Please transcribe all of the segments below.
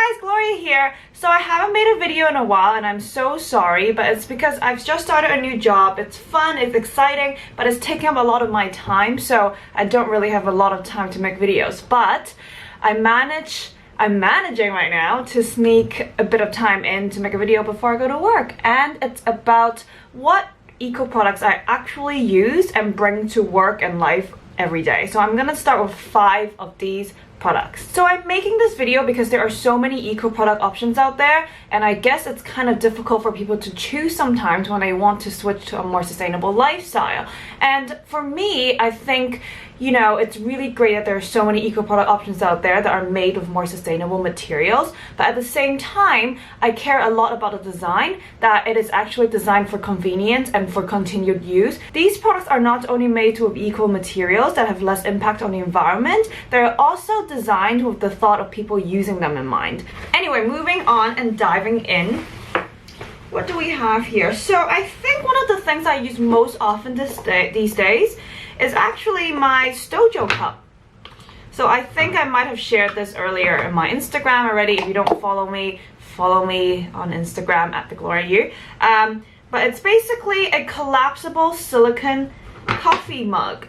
guys, Gloria here. So I haven't made a video in a while and I'm so sorry, but it's because I've just started a new job. It's fun, it's exciting, but it's taking up a lot of my time, so I don't really have a lot of time to make videos. But I'm managing right now to sneak a bit of time in to make a video before I go to work, and it's about what eco products I actually use and bring to work and life every day. So I'm gonna start with 5 of these products. So I'm making this video because there are so many eco product options out there, and I guess it's kind of difficult for people to choose sometimes when they want to switch to a more sustainable lifestyle. And for me, I think, you know, it's really great that there are so many eco product options out there that are made with more sustainable materials, but at the same time I care a lot about the design, that it is actually designed for convenience and for continued use. These products are not only made with eco materials that have less impact on the environment, they're also designed with the thought of people using them in mind. Anyway, moving on and diving in, what do we have here? So I think one of the things I use most often these days is actually my Stojo cup. So I think I might have shared this earlier in my Instagram already. If you don't follow me on Instagram at @thegloria. But it's basically a collapsible silicone coffee mug.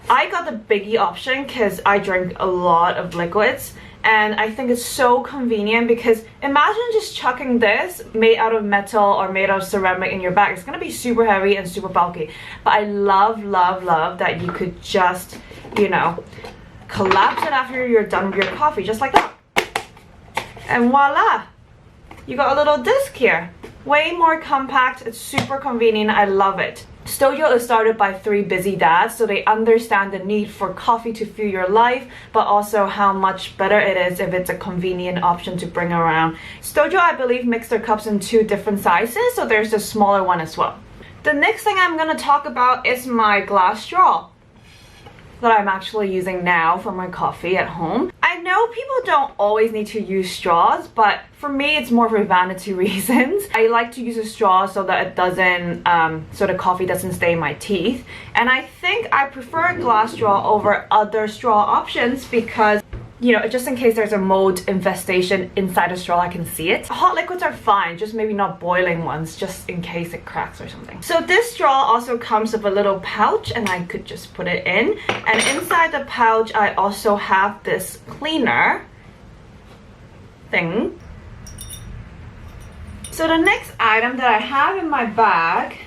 I got the biggie option because I drink a lot of liquids, and I think it's so convenient because imagine just chucking this made out of metal or made out of ceramic in your bag. It's gonna be super heavy and super bulky, but I love that you could just, you know, collapse it after you're done with your coffee, just like that, and voila, you got a little disc here. Way more compact, it's super convenient, I love it. Stojo is started by 3 busy dads, so they understand the need for coffee to fuel your life, but also how much better it is if it's a convenient option to bring around. Stojo, I believe, makes their cups in 2 different sizes, so there's a smaller one as well. The next thing I'm gonna talk about is my glass straw that I'm actually using now for my coffee at home. I know people don't always need to use straws, but for me it's more for vanity reasons. I like to use a straw so that it doesn't, so the coffee doesn't stay in my teeth. And I think I prefer a glass straw over other straw options because, you know, just in case there's a mold infestation inside a straw, I can see it. Hot liquids are fine, just maybe not boiling ones, just in case it cracks or something. So this straw also comes with a little pouch, and I could just put it in. And inside the pouch, I also have this cleaner thing. So the next item that I have in my bag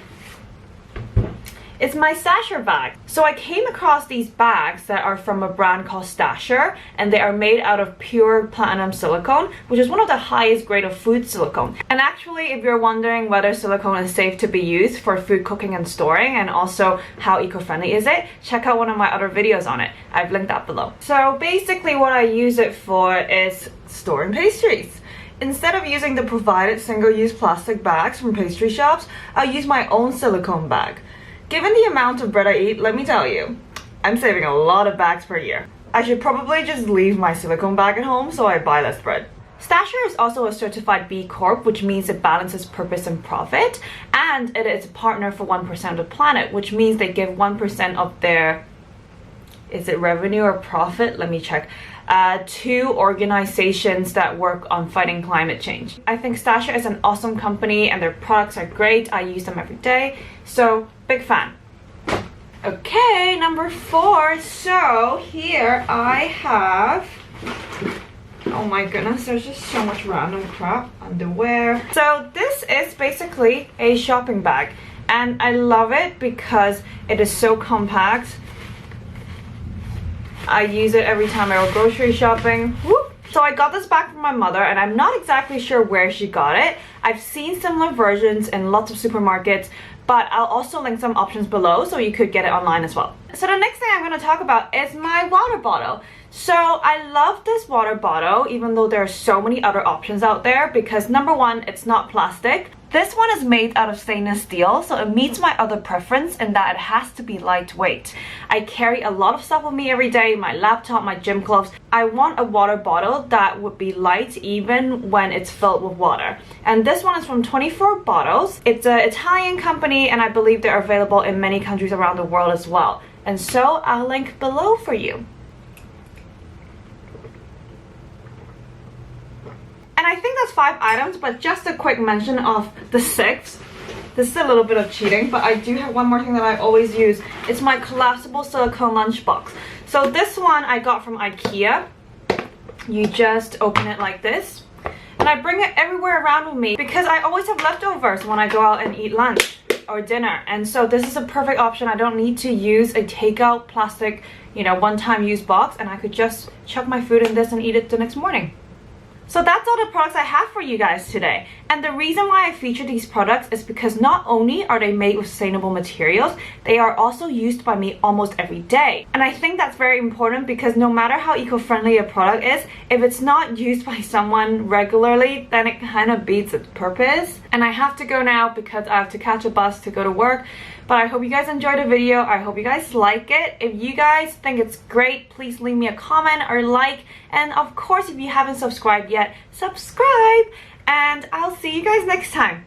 is my stasher bag. So I came across these bags that are from a brand called Stasher, and they are made out of pure platinum silicone, which is one of the highest grade of food silicone. And actually, if you're wondering whether silicone is safe to be used for food cooking and storing, and also how eco-friendly is it, check out one of my other videos on it. I've linked that below. So basically what I use it for is storing pastries. Instead of using the provided single-use plastic bags from pastry shops, I'll use my own silicone bag. Given the amount of bread I eat, let me tell you, I'm saving a lot of bags per year. I should probably just leave my silicone bag at home so I buy less bread. Stasher is also a certified B Corp, which means it balances purpose and profit, and it is a partner for 1% of the planet, which means they give 1% of their, is it revenue or profit? Let me check. To organizations that work on fighting climate change. I think Stasher is an awesome company and their products are great. I use them every day, so big fan. Okay, number 4. So here I have, oh my goodness, there's just so much random crap. Underwear. So this is basically a shopping bag, and I love it because it is so compact. I use it every time I go grocery shopping. Whoop. So I got this bag from my mother, and I'm not exactly sure where she got it. I've seen similar versions in lots of supermarkets, but I'll also link some options below so you could get it online as well. So the next thing I'm going to talk about is my water bottle. So I love this water bottle, even though there are so many other options out there, because number 1, it's not plastic. This one is made out of stainless steel, so it meets my other preference in that it has to be lightweight. I carry a lot of stuff with me every day, my laptop, my gym clothes. I want a water bottle that would be light even when it's filled with water. And this one is from 24 Bottles. It's an Italian company, and I believe they're available in many countries around the world as well. And so I'll link below for you. And I think that's 5 items, but just a quick mention of the 6th. This is a little bit of cheating, but I do have one more thing that I always use. It's my collapsible silicone lunch box. So this one I got from IKEA. You just open it like this. And I bring it everywhere around with me because I always have leftovers when I go out and eat lunch or dinner. And so this is a perfect option. I don't need to use a takeout plastic, you know, one-time use box, and I could just chuck my food in this and eat it the next morning. So that's all the products I have for you guys today. And the reason why I feature these products is because not only are they made with sustainable materials, they are also used by me almost every day. And I think that's very important because no matter how eco-friendly a product is, if it's not used by someone regularly, then it kind of beats its purpose. And I have to go now because I have to catch a bus to go to work. But I hope you guys enjoyed the video. I hope you guys like it. If you guys think it's great, please leave me a comment or like. And of course, if you haven't subscribed yet, subscribe. And I'll see you guys next time.